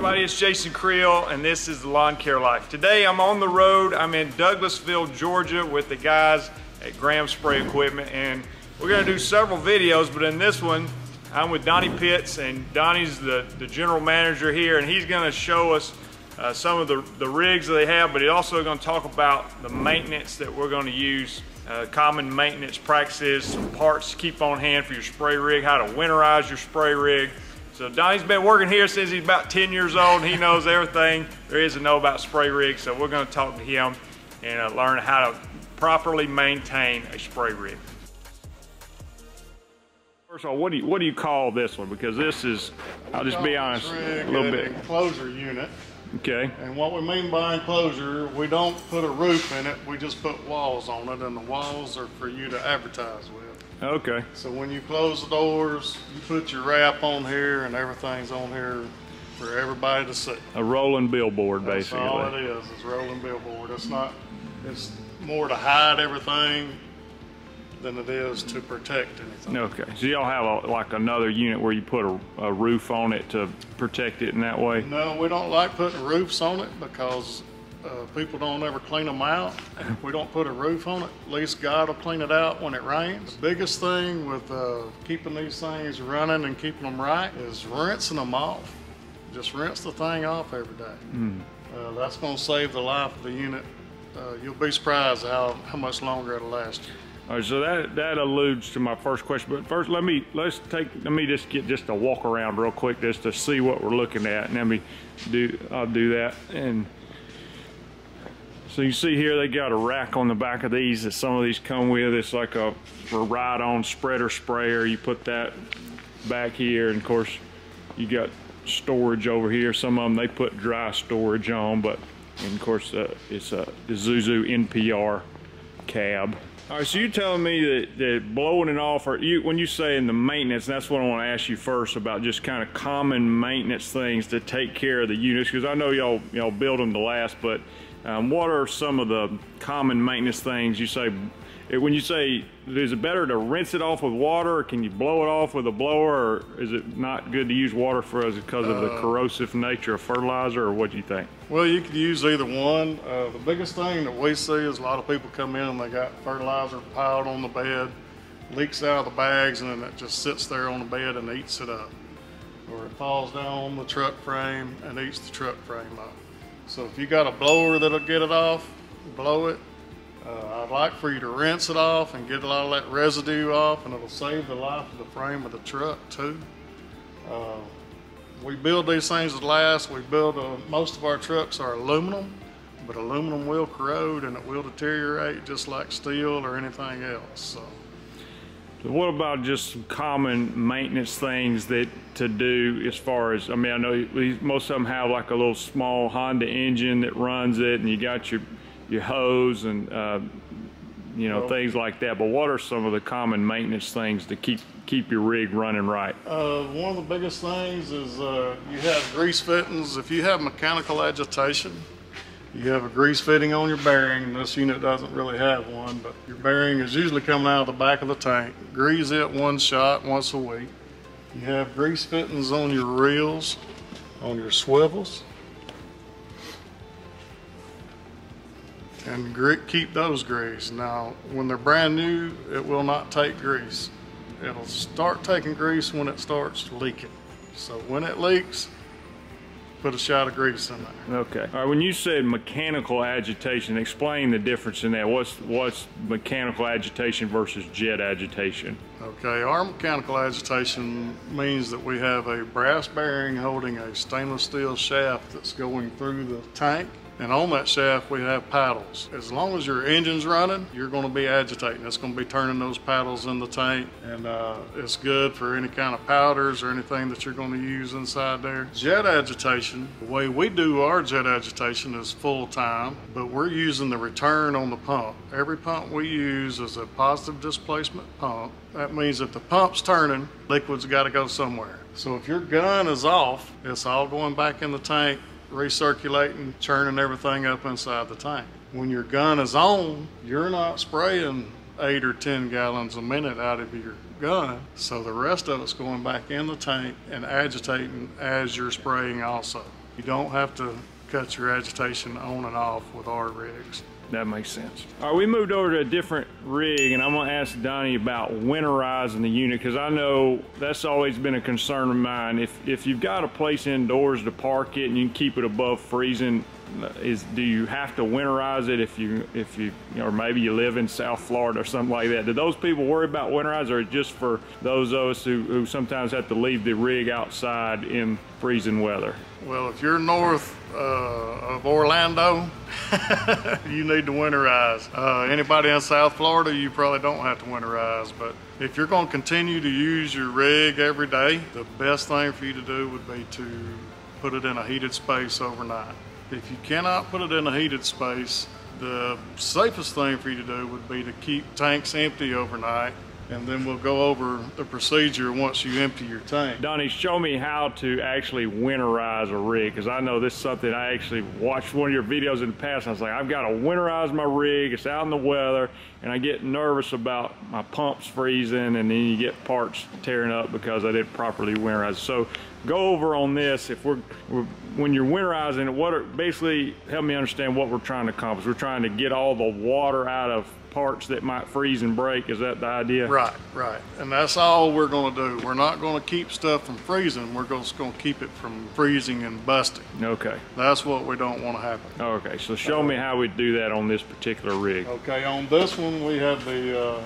everybody, it's Jason Creel and this is the Lawn Care Life. Today I'm on the road. I'm in Douglasville, Georgia with the guys at Graham Spray Equipment, and we're going to do several videos, but in this one I'm with Donnie Pitts, and Donnie's the general manager here, and he's going to show us some of the rigs that they have, but he's also going to talk about the maintenance that we're going to use, common maintenance practices, some parts to keep on hand for your spray rig, how to winterize your spray rig. So Donnie's been working here since he's about 10 years old, and he knows everything there is to know about spray rigs. So we're going to talk to him and learn how to properly maintain a spray rig. First of all, what do you call this one? Because this is, I'll just be honest, a little bit. Enclosure unit. Okay. And what we mean by enclosure, we don't put a roof in it, we just put walls on it, and the walls are for you to advertise with. Okay. So when you close the doors, you put your wrap on here, and everything's on here for everybody to see. A rolling billboard, basically. That's all it is rolling billboard. It's more to hide everything than it is to protect anything. Okay, so y'all have like another unit where you put a roof on it to protect it in that way? No, we don't like putting roofs on it because people don't ever clean them out. If we don't put a roof on it, at least God will clean it out when it rains. The biggest thing with keeping these things running and keeping them right is rinsing them off. Just rinse the thing off every day. That's going to save the life of the unit. You'll be surprised how much longer it'll last you. All right, so that alludes to my first question. But first, let me just get just a walk around real quick just to see what we're looking at, and I'll do that. And so you see here, they got a rack on the back of these that some of these come with. It's like a ride-on spreader sprayer. You put that back here, and of course, you got storage over here. Some of them they put dry storage on, but and of course it's a Isuzu NPR cab. All right, so you're telling me that blowing it off, or when you say in the maintenance, that's what I want to ask you first about, just kind of common maintenance things to take care of the units, because I know y'all build them to last, but what are some of the common maintenance things you say? When you say, is it better to rinse it off with water, or can you blow it off with a blower, or is it not good to use water because of the corrosive nature of fertilizer, or what do you think? Well, you could use either one. The biggest thing that we see is a lot of people come in and they got fertilizer piled on the bed, leaks out of the bags, and then it just sits there on the bed and eats it up. Or it falls down on the truck frame and eats the truck frame up. So if you got a blower that'll get it off, blow it. I'd like for you to rinse it off and get a lot of that residue off, and it'll save the life of the frame of the truck too. We build these things to last. We build most of our trucks are aluminum, but aluminum will corrode and it will deteriorate just like steel or anything else. So what about just some common maintenance things to do as far as, I mean, I know most of them have like a little small Honda engine that runs it, and you got your hose and things like that, but what are some of the common maintenance things to keep your rig running right? One of the biggest things is you have grease fittings. If you have mechanical agitation, you have a grease fitting on your bearing, and this unit doesn't really have one, but your bearing is usually coming out of the back of the tank. Grease it one shot once a week. You have grease fittings on your reels, on your swivels, and keep those greased. Now, when they're brand new, it will not take grease. It'll start taking grease when it starts leaking. So when it leaks, put a shot of grease in there. Okay. All right, when you said mechanical agitation, explain the difference in that. What's mechanical agitation versus jet agitation? Okay, our mechanical agitation means that we have a brass bearing holding a stainless steel shaft that's going through the tank. And on that shaft, we have paddles. As long as your engine's running, you're going to be agitating. It's going to be turning those paddles in the tank, and it's good for any kind of powders or anything that you're going to use inside there. Jet agitation, the way we do our jet agitation is full time, but we're using the return on the pump. Every pump we use is a positive displacement pump. That means if the pump's turning, liquid's got to go somewhere. So if your gun is off, it's all going back in the tank, recirculating, churning everything up inside the tank. When your gun is on, you're not spraying 8 or 10 gallons a minute out of your gun, so the rest of it's going back in the tank and agitating as you're spraying also. You don't have to cut your agitation on and off with our rigs. That makes sense. All right, we moved over to a different rig, and I'm gonna ask Donnie about winterizing the unit, because I know that's always been a concern of mine. If you've got a place indoors to park it and you can keep it above freezing, do you have to winterize it if you or maybe you live in South Florida or something like that? Do those people worry about winterize, or just for those of us who sometimes have to leave the rig outside in freezing weather? Well, if you're north of Orlando, you need to winterize. Anybody in South Florida, you probably don't have to winterize, but if you're going to continue to use your rig every day, the best thing for you to do would be to put it in a heated space overnight. If you cannot put it in a heated space, the safest thing for you to do would be to keep tanks empty overnight, and then we'll go over the procedure once you empty your tank. Donnie, show me how to actually winterize a rig, because I know this is something I actually watched one of your videos in the past. I was like, I've got to winterize my rig. It's out in the weather, and I get nervous about my pumps freezing, and then you get parts tearing up because I didn't properly winterize. So go over on this. If when you're winterizing, basically help me understand what we're trying to accomplish. We're trying to get all the water out of parts that might freeze and break. Is that the idea? Right, right. And that's all we're going to do. We're not going to keep stuff from freezing. We're just going to keep it from freezing and busting. Okay. That's what we don't want to happen. Okay, so show me how we do that on this particular rig. Okay, on this one we have the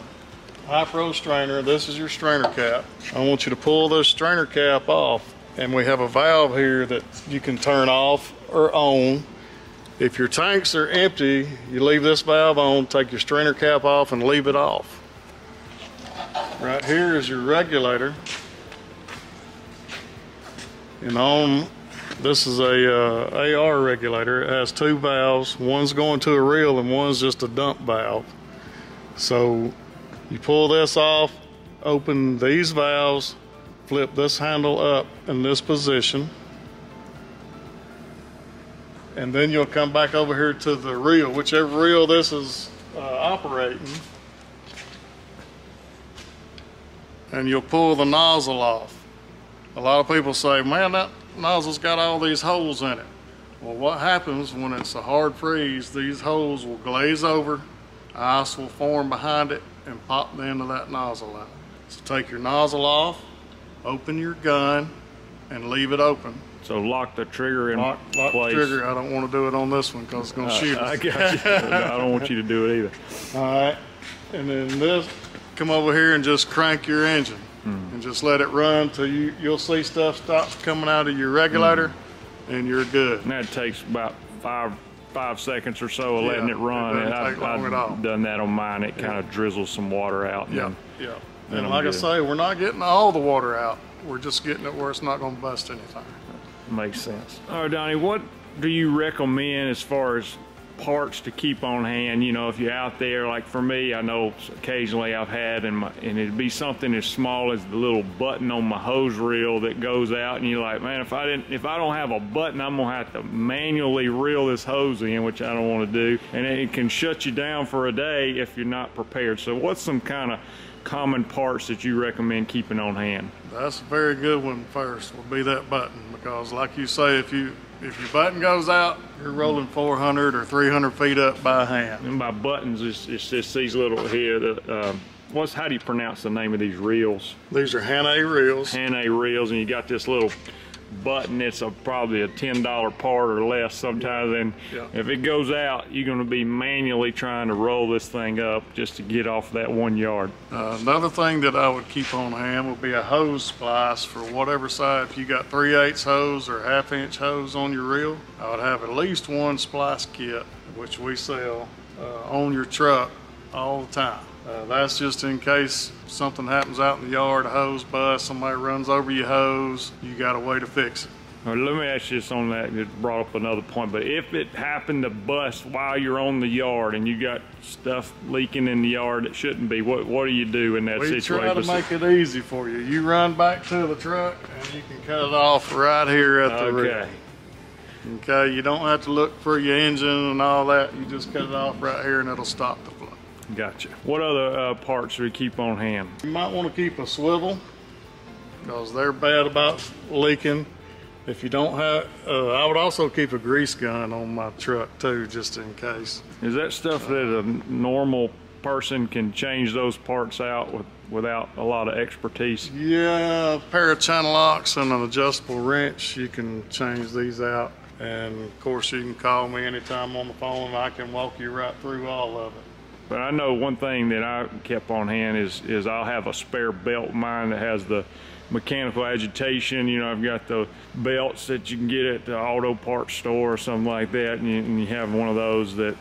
high pro strainer. This is your strainer cap. I want you to pull this strainer cap off, and we have a valve here that you can turn off or on. If your tanks are empty, you leave this valve on, take your strainer cap off, and leave it off. Right here is your regulator. And this is a AR regulator. It has two valves. One's going to a reel and one's just a dump valve. So you pull this off, open these valves, flip this handle up in this position, and then you'll come back over here to the reel, whichever reel this is operating, and you'll pull the nozzle off. A lot of people say, man, that nozzle's got all these holes in it. Well, what happens when it's a hard freeze, these holes will glaze over, ice will form behind it, and pop the end of that nozzle out. So take your nozzle off, open your gun, and leave it open. So lock the trigger in lock place. The trigger. I don't want to do it on this one because it's going to shoot us. I got you. I don't want you to do it either. All right. And then this, come over here and just crank your engine and just let it run till you'll see stuff stops coming out of your regulator and you're good. And that takes about five seconds or so of letting it run. It doesn't take long at all. I've done that on mine. It kind of drizzles some water out. And And like I say, we're not getting all the water out. We're just getting it where it's not going to bust anything. Makes sense. All right, Donnie, what do you recommend as far as parts to keep on hand? You know, if you're out there, like for me, I know occasionally I've had, and it'd be something as small as the little button on my hose reel that goes out, and you're like, man, if I don't have a button, I'm gonna have to manually reel this hose in, which I don't want to do, and it can shut you down for a day if you're not prepared. So what's some kind of common parts that you recommend keeping on hand? That's a very good one. First will be that button, because like you say, if your button goes out, you're rolling 400 or 300 feet up by hand. And by buttons, it's just these little here. How do you pronounce the name of these reels? These are Hannay reels. Hannay reels, and you got this little button. It's probably a $10 part or less sometimes, and if it goes out, you're going to be manually trying to roll this thing up just to get off that 1 yard. Another thing that I would keep on hand would be a hose splice for whatever side. If you got 3/8 hose or 1/2 inch hose on your reel, I would have at least one splice kit, which we sell on your truck all the time. That's just in case something happens out in the yard, a hose busts, somebody runs over your hose, you got a way to fix it. Let me ask you this on that. It brought up another point, but if it happened to bust while you're on the yard and you got stuff leaking in the yard that shouldn't be, what do you do in that situation? We try to make it easy for you. You run back to the truck and you can cut it off right here at the reel. Okay, you don't have to look for your engine and all that. You just cut it off right here and it'll stop the flow. Gotcha. What other parts do we keep on hand? You might want to keep a swivel, because they're bad about leaking. If you don't have, I would also keep a grease gun on my truck too, just in case. Is that stuff that a normal person can change those parts out without a lot of expertise? Yeah, a pair of channel locks and an adjustable wrench, you can change these out. And of course you can call me anytime on the phone and I can walk you right through all of it. But I know one thing that I kept on hand is I'll have a spare belt of mine that has the mechanical agitation. You know, I've got the belts that you can get at the auto parts store or something like that, and you have one of those that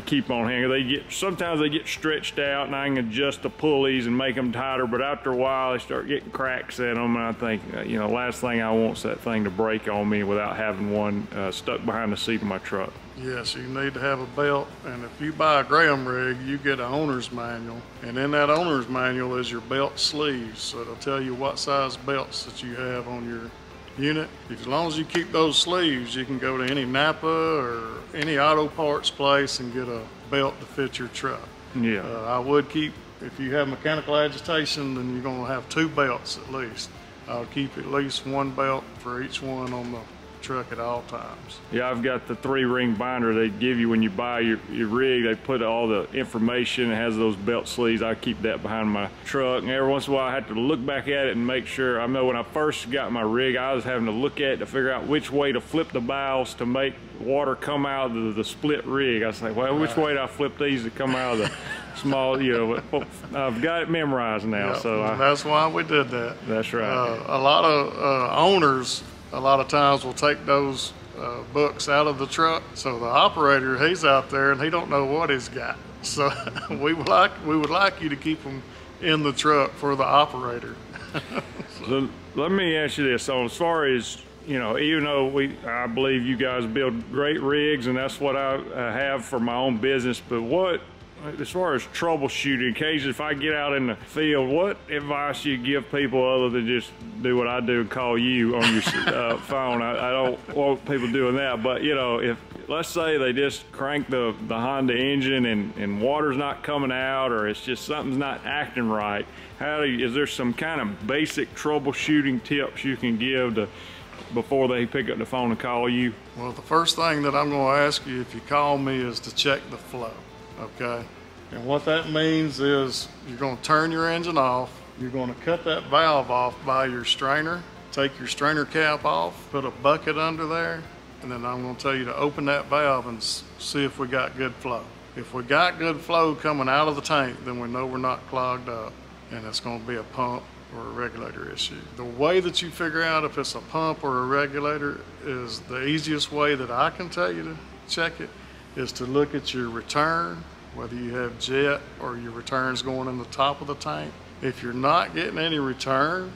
keep on hand. Sometimes they get stretched out, and I can adjust the pulleys and make them tighter, but after a while they start getting cracks in them, and I think, you know, last thing I want is that thing to break on me without having one stuck behind the seat of my truck. Yes, you need to have a belt, and if you buy a Graham rig, you get an owner's manual, and in that owner's manual is your belt sleeves, so it'll tell you what size belts that you have on your unit. As long as you keep those sleeves, you can go to any Napa or any auto parts place and get a belt to fit your truck. Yeah. I would keep, if you have mechanical agitation, then you're going to have 2 belts at least. I would keep at least 1 belt for each one on the truck at all times. Yeah, I've got the 3-ring binder they give you when you buy your rig. They put all the information. It has those belt sleeves. I keep that behind my truck, and every once in a while I have to look back at it and make sure. I know when I first got my rig, I was having to look at it to figure out which way to flip the valves to make water come out of the split rig. I was like, well, which way do I flip these to come out of the small, you know? I've got it memorized now. Yep, so that's why we did that. That's right. A lot of owners a lot of times will take those books out of the truck, so the operator, he's out there and he don't know what he's got. So we would like you to keep them in the truck for the operator. So let me ask you this: so as far as, you know, even though I believe you guys build great rigs, and that's what I have for my own business, but what, as far as troubleshooting, occasionally if I get out in the field, what advice you give people other than just do what I do and call you on your phone? I don't want people doing that, but you know, if let's say they just crank the Honda engine and water's not coming out, or it's just something's not acting right, is there some kind of basic troubleshooting tips you can give before they pick up the phone and call you? Well, the first thing that I'm going to ask you if you call me is to check the flow. Okay, and what that means is you're going to turn your engine off, you're going to cut that valve off by your strainer, take your strainer cap off, put a bucket under there, and then I'm going to tell you to open that valve and see if we got good flow. If we got good flow coming out of the tank, then we know we're not clogged up, and it's going to be a pump or a regulator issue. The way that you figure out if it's a pump or a regulator is the easiest way that I can tell you to check it, is to look at your return, whether you have jet or your return's going in the top of the tank. If you're not getting any return,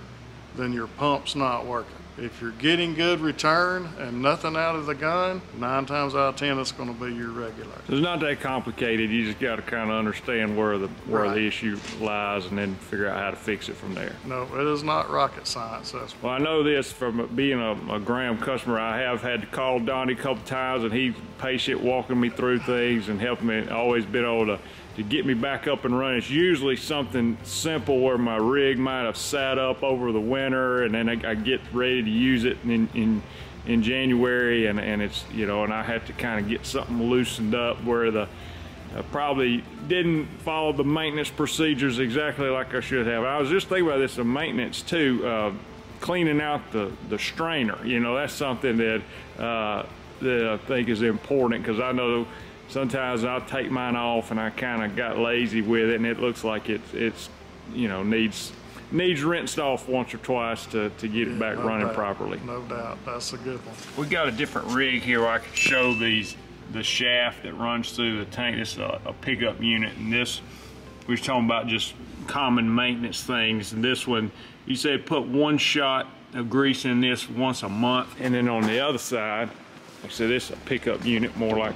then your pump's not working. If you're getting good return and nothing out of the gun, 9 times out of 10 it's going to be your regulator. It's not that complicated. You just got to kind of understand where the issue lies and then figure out how to fix it from there. No, it is not rocket science. Well, I know this from being a Graham customer. I have had to call Donnie a couple times, and he's patient walking me through things and helping me. Always been able to get me back up and running. It's usually something simple where my rig might have sat up over the winter, and then I get ready to use it in January, and it's, you know, and I have to kind of get something loosened up where probably didn't follow the maintenance procedures exactly like I should have. I was just thinking about this in maintenance too, cleaning out the strainer. You know, that's something that I think is important, because I know sometimes I'll take mine off and I kind of got lazy with it, and it looks like it's you know, needs rinsed off once or twice to get it back running properly. No doubt, that's a good one. We got a different rig here where I can show the shaft that runs through the tank. This is a pickup unit, and this, we were talking about just common maintenance things, and this one, you said put 1 shot of grease in this once a month. And then on the other side, like I said, this is a pickup unit, more like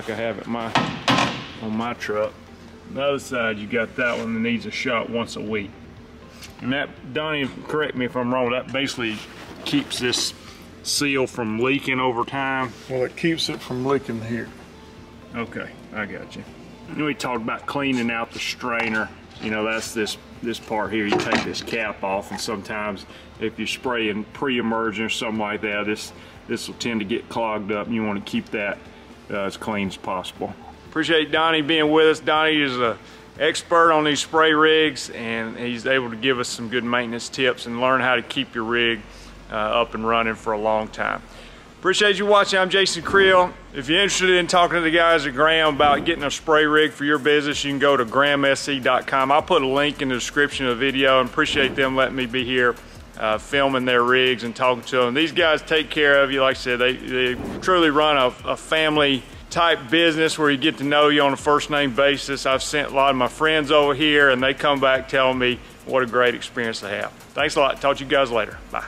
I have it on my truck. The other side, you got that one that needs a shot once a week. And that, Donnie, correct me if I'm wrong, that basically keeps this seal from leaking over time. Well, it keeps it from leaking here. Okay, I got you. We talked about cleaning out the strainer. You know, that's this part here. You take this cap off, and sometimes if you're spraying pre-emergent or something like that, this will tend to get clogged up, and you want to keep that as clean as possible. Appreciate Donnie being with us. Donnie is an expert on these spray rigs, and he's able to give us some good maintenance tips and learn how to keep your rig up and running for a long time. Appreciate you watching. I'm Jason Creel. If you're interested in talking to the guys at Graham about getting a spray rig for your business, you can go to grahamsc.com. I'll put a link in the description of the video, and appreciate them letting me be here filming their rigs and talking to them. These guys take care of you. Like I said, they truly run a family type business where you get to know you on a first name basis. I've sent a lot of my friends over here, and they come back telling me what a great experience they have. Thanks a lot. Talk to you guys later. Bye.